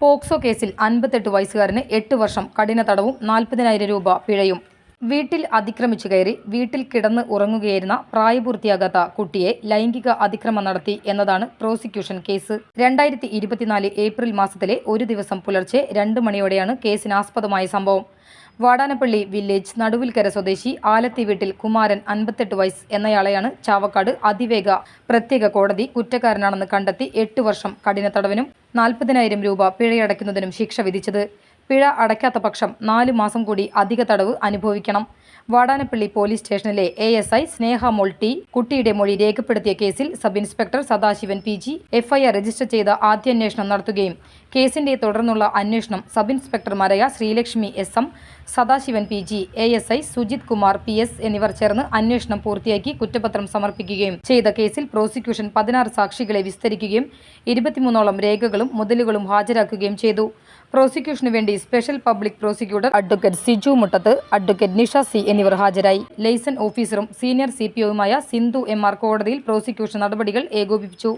POCSO കേസിൽ 58 വയസ്സുകാരന് 8 വർഷം കഠിന തടവും 40,000 രൂപ പിഴയും. വീട്ടിൽ അതിക്രമിച്ചു കയറി വീട്ടിൽ കിടന്ന് ഉറങ്ങുകയായിരുന്ന പ്രായപൂർത്തിയാകാത്ത കുട്ടിയെ ലൈംഗിക അതിക്രമം നടത്തി എന്നതാണ് പ്രോസിക്യൂഷൻ കേസ്. 2024 ഏപ്രിൽ മാസത്തിലെ ഒരു ദിവസം പുലർച്ചെ 2 മണിയോടെയാണ് കേസിനാസ്പദമായ സംഭവം. വാടാനപ്പള്ളി വില്ലേജ് നടുവിൽക്കര സ്വദേശി ആലത്തി വീട്ടിൽ കുമാരൻ 58 വയസ്സ് എന്നയാളെയാണ് ചാവക്കാട് അതിവേഗ പ്രത്യേക കോടതി കുറ്റക്കാരനാണെന്ന് കണ്ടെത്തി 8 വർഷം കഠിന തടവിനും 40,000 രൂപ പിഴയടയ്ക്കുന്നതിനും ശിക്ഷ വിധിച്ചത്. പിഴ അടയ്ക്കാത്ത പക്ഷം 4 മാസം കൂടി അധിക തടവ് അനുഭവിക്കണം. വാടാനപ്പള്ളി പോലീസ് സ്റ്റേഷനിലെ ASI സ്നേഹമോൾ ടി കുട്ടിയുടെ മൊഴി രേഖപ്പെടുത്തിയ കേസിൽ sub inspector Sadasivan PG FIR register ചെയ്ത് ആദ്യാന്വേഷണം നടത്തുകയും കേസിന്റെ തുടർന്നുള്ള അന്വേഷണം സബ് ഇൻസ്പെക്ടർമാരായ Sreelakshmi SM, Sadasivan PG, ASI Sujith Kumar PS എന്നിവർ ചേർന്ന് അന്വേഷണം പൂർത്തിയാക്കി കുറ്റപത്രം സമർപ്പിക്കുകയും ചെയ്ത കേസിൽ പ്രോസിക്യൂഷൻ 16 സാക്ഷികളെ വിസ്തരിക്കുകയും 23ഓളം രേഖകളും മുതലുകളും ഹാജരാക്കുകയും ചെയ്തു. പ്രോസിക്യൂഷനു വേണ്ടി special public prosecutor advocate Siju Muttath, advocate Nisha C എന്നിവർ ഹാജരായി. ലൈസൺ ഓഫീസറും സീനിയർ CPOയുമായ സിന്ധു MR കോടതിയിൽ പ്രോസിക്യൂഷൻ നടപടികൾ ഏകോപിപ്പിച്ചു.